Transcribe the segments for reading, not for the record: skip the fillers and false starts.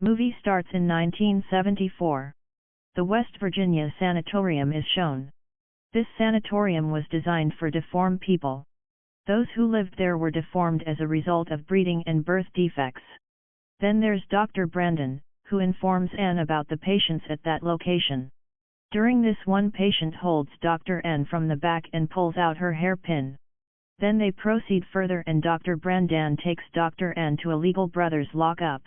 Movie starts in 1974. The West Virginia sanatorium is shown. This sanatorium was designed for deformed people. Those who lived there were deformed as a result of breeding and birth defects. Then there's Dr. Brandon, who informs Anne about the patients at that location. During this, one patient holds Dr. Anne from the back and pulls out her hairpin. Then they proceed further and Dr. Brandon takes Dr. Anne to a legal brothers lockup.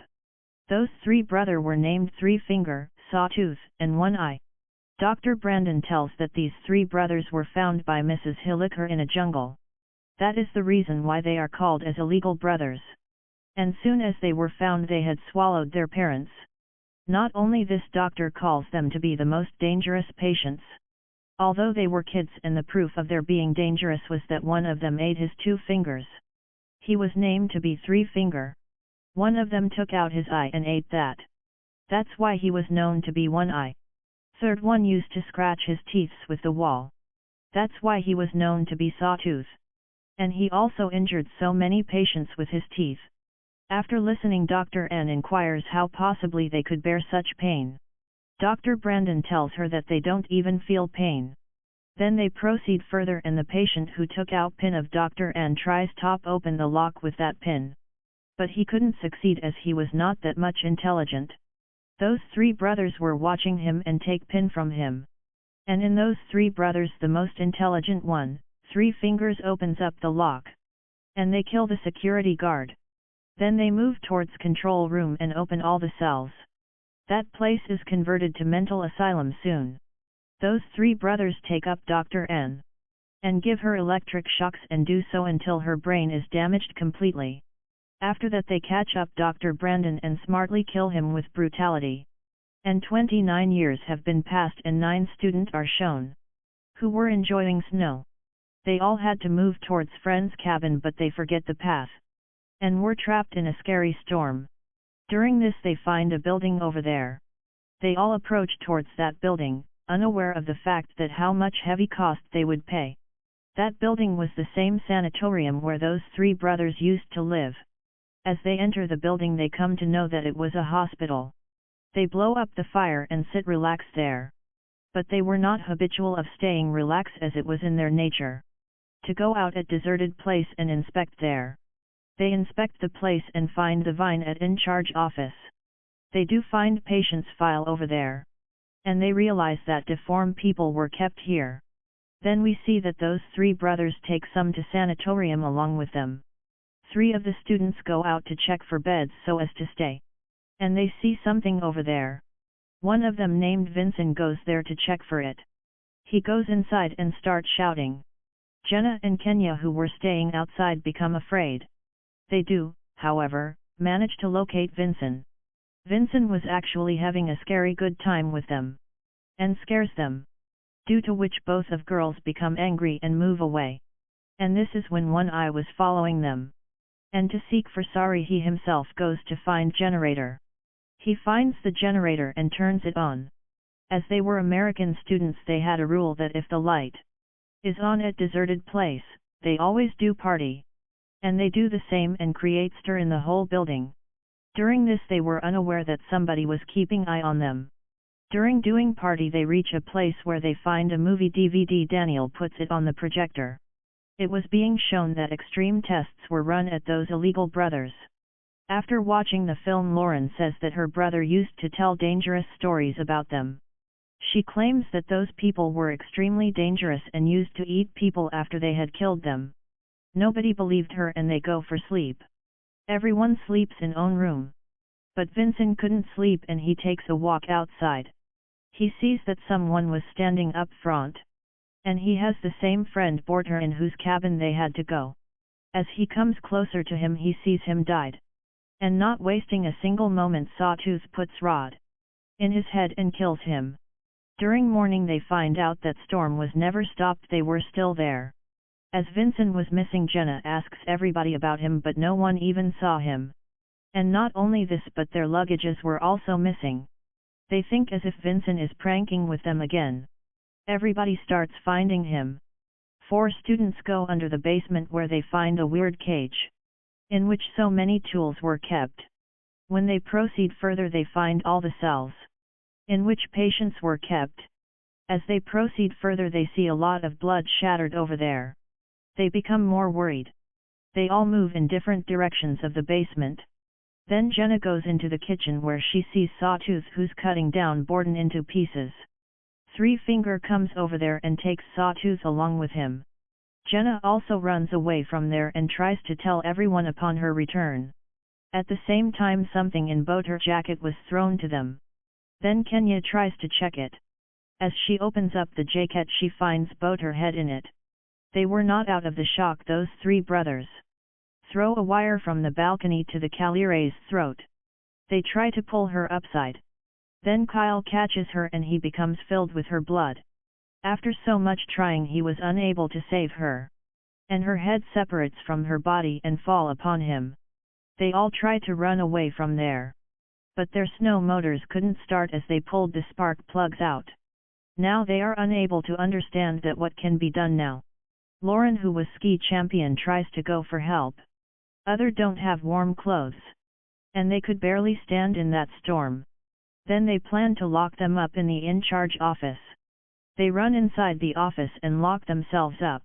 Those three brothers were named Three Finger, Sawtooth, and One Eye. Dr. Brandon tells that these three brothers were found by Mrs. Hilliker in a jungle. That is the reason why they are called as illegal brothers. And soon as they were found they had swallowed their parents. Not only this, doctor calls them to be the most dangerous patients. Although they were kids, and the proof of their being dangerous was that one of them ate his two fingers. He was named to be Three Finger. One of them took out his eye and ate that. That's why he was known to be One Eye. Third one used to scratch his teeth with the wall. That's why he was known to be Sawtooth. And he also injured so many patients with his teeth. After listening, Dr. Anne inquires how possibly they could bear such pain. Dr. Brandon tells her that they don't even feel pain. Then they proceed further and the patient who took out pin of Dr. Anne tries top open the lock with that pin. But he couldn't succeed as he was not that much intelligent. Those three brothers were watching him and take pin from him. And in those three brothers, the most intelligent one, Three Fingers, opens up the lock. And they kill the security guard. Then they move towards control room and open all the cells. That place is converted to mental asylum soon. Those three brothers take up Dr. Anne. And give her electric shocks and do so until her brain is damaged completely. After that they catch up Dr. Brandon and smartly kill him with brutality. And 29 years have been passed and 9 students are shown. Who were enjoying snow. They all had to move towards friend's cabin but they forget the path. And were trapped in a scary storm. During this they find a building over there. They all approach towards that building, unaware of the fact that how much heavy cost they would pay. That building was the same sanatorium where those three brothers used to live. As they enter the building they come to know that it was a hospital. They blow up the fire and sit relaxed there. But they were not habitual of staying relaxed as it was in their nature. To go out at deserted place and inspect there. They inspect the place and find the vine at in-charge office. They do find patient's file over there. And they realize that deformed people were kept here. Then we see that those three brothers take some to sanatorium along with them. 3 of the students go out to check for beds so as to stay. And they see something over there. One of them named Vincent goes there to check for it. He goes inside and starts shouting. Jenna and Kenya who were staying outside become afraid. They do, however, manage to locate Vincent. Vincent was actually having a scary good time with them. And scares them. Due to which both of girls become angry and move away. And this is when One Eye was following them. And to seek for sorry he himself goes to find generator. He finds the generator and turns it on. As they were American students they had a rule that if the light is on at deserted place, they always do party. And they do the same and create stir in the whole building. During this they were unaware that somebody was keeping eye on them. During doing party they reach a place where they find a movie DVD. Daniel puts it on the projector. It was being shown that extreme tests were run at those illegal brothers. After watching the film Lauren says that her brother used to tell dangerous stories about them. She claims that those people were extremely dangerous and used to eat people after they had killed them. Nobody believed her and they go for sleep. Everyone sleeps in own room. But Vincent couldn't sleep and he takes a walk outside. He sees that someone was standing up front. And he has the same friend board her in whose cabin they had to go. As he comes closer to him he sees him died. And not wasting a single moment Sawtooth puts rod in his head and kills him. During morning they find out that storm was never stopped, they were still there. As Vincent was missing Jenna asks everybody about him but no one even saw him. And not only this but their luggages were also missing. They think as if Vincent is pranking with them again. Everybody starts finding him. 4 students go under the basement where they find a weird cage. In which so many tools were kept. When they proceed further they find all the cells in which patients were kept. As they proceed further they see a lot of blood shattered over there. They become more worried. They all move in different directions of the basement. Then Jenna goes into the kitchen where she sees Sawtooth, who's cutting down Borden into pieces. Three Finger comes over there and takes Sawtooth along with him. Jenna also runs away from there and tries to tell everyone upon her return. At the same time something in her jacket was thrown to them. Then Kenya tries to check it. As she opens up the jacket she finds her head in it. They were not out of the shock. Those three brothers throw a wire from the balcony to the Calire's throat. They try to pull her upside. Then Kyle catches her and he becomes filled with her blood. After so much trying he was unable to save her. And her head separates from her body and fall upon him. They all try to run away from there. But their snow motors couldn't start as they pulled the spark plugs out. Now they are unable to understand that what can be done now. Lauren, who was ski champion, tries to go for help. Other don't have warm clothes. And they could barely stand in that storm. Then they plan to lock them up in the in-charge office. They run inside the office and lock themselves up.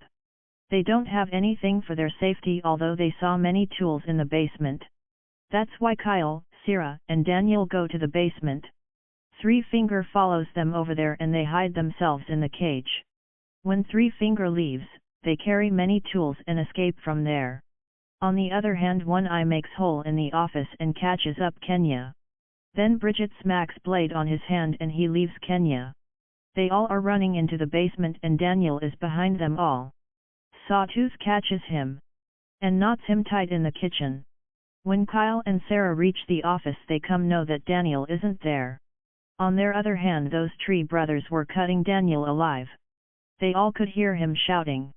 They don't have anything for their safety, although they saw many tools in the basement. That's why Kyle, Sarah, and Daniel go to the basement. Three Finger follows them over there and they hide themselves in the cage. When Three Finger leaves, they carry many tools and escape from there. On the other hand, One Eye makes hole in the office and catches up Kenya. Then Bridget smacks Blade on his hand and he leaves Kenya. They all are running into the basement and Daniel is behind them all. Sawtooth catches him and knots him tight in the kitchen. When Kyle and Sarah reach the office they know that Daniel isn't there. On their other hand, those Tree brothers were cutting Daniel alive. They all could hear him shouting.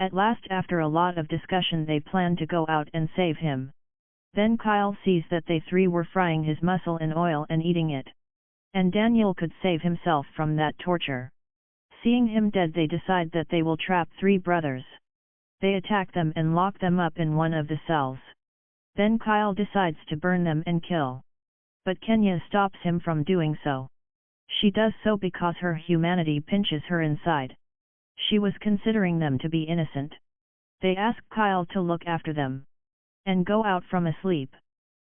At last, after a lot of discussion, they plan to go out and save him. Then Kyle sees that they three were frying his muscle in oil and eating it. And Daniel could save himself from that torture. Seeing him dead, they decide that they will trap Three brothers. They attack them and lock them up in one of the cells. Then Kyle decides to burn them and kill. But Kenya stops him from doing so. She does so because her humanity pinches her inside. She was considering them to be innocent. They ask Kyle to look after them and go out from asleep.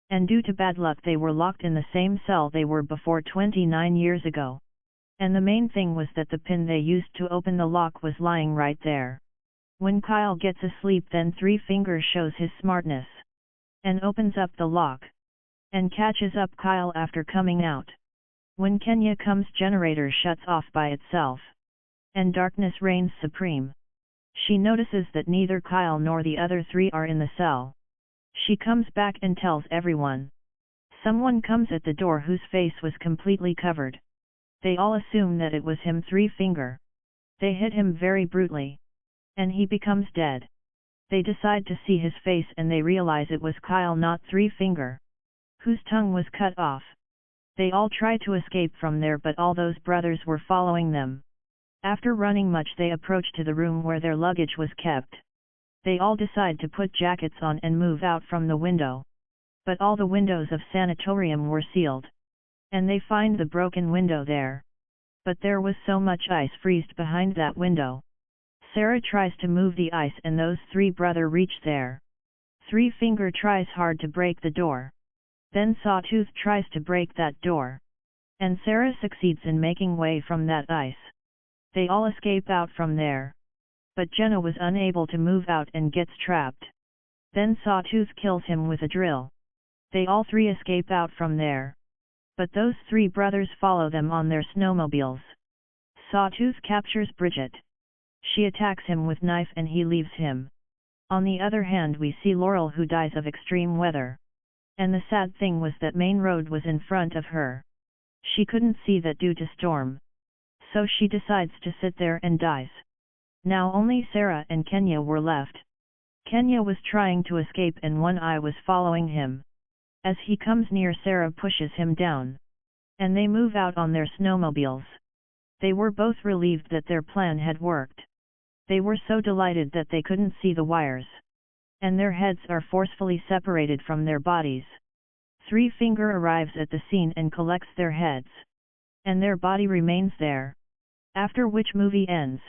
And due to bad luck they were locked in the same cell they were before 29 years ago. And the main thing was that the pin they used to open the lock was lying right there. When Kyle gets asleep, then Three Fingers shows his smartness and opens up the lock and catches up Kyle after coming out. When Kenya comes, generator shuts off by itself and darkness reigns supreme. She notices that neither Kyle nor the other three are in the cell. She comes back and tells everyone. Someone comes at the door whose face was completely covered. They all assume that it was him, Three Finger. They hit him very brutally. And he becomes dead. They decide to see his face and they realize it was Kyle, not Three Finger, whose tongue was cut off. They all try to escape from there, but all those brothers were following them. After running much they approach to the room where their luggage was kept. They all decide to put jackets on and move out from the window. But all the windows of sanatorium were sealed. And they find the broken window there. But there was so much ice freezed behind that window. Sarah tries to move the ice and those three brothers reach there. Three Finger tries hard to break the door. Then Sawtooth tries to break that door. And Sarah succeeds in making way from that ice. They all escape out from there. But Jenna was unable to move out and gets trapped. Then Sawtooth kills him with a drill. They all three escape out from there. But those three brothers follow them on their snowmobiles. Sawtooth captures Bridget. She attacks him with knife and he leaves him. On the other hand, we see Laurel, who dies of extreme weather. And the sad thing was that main road was in front of her. She couldn't see that due to storm. So she decides to sit there and dies. Now only Sarah and Kenya were left. Kenya was trying to escape and One Eye was following him. As he comes near, Sarah pushes him down. And they move out on their snowmobiles. They were both relieved that their plan had worked. They were so delighted that they couldn't see the wires. And their heads are forcefully separated from their bodies. Three Finger arrives at the scene and collects their heads. And their body remains there. After which movie ends.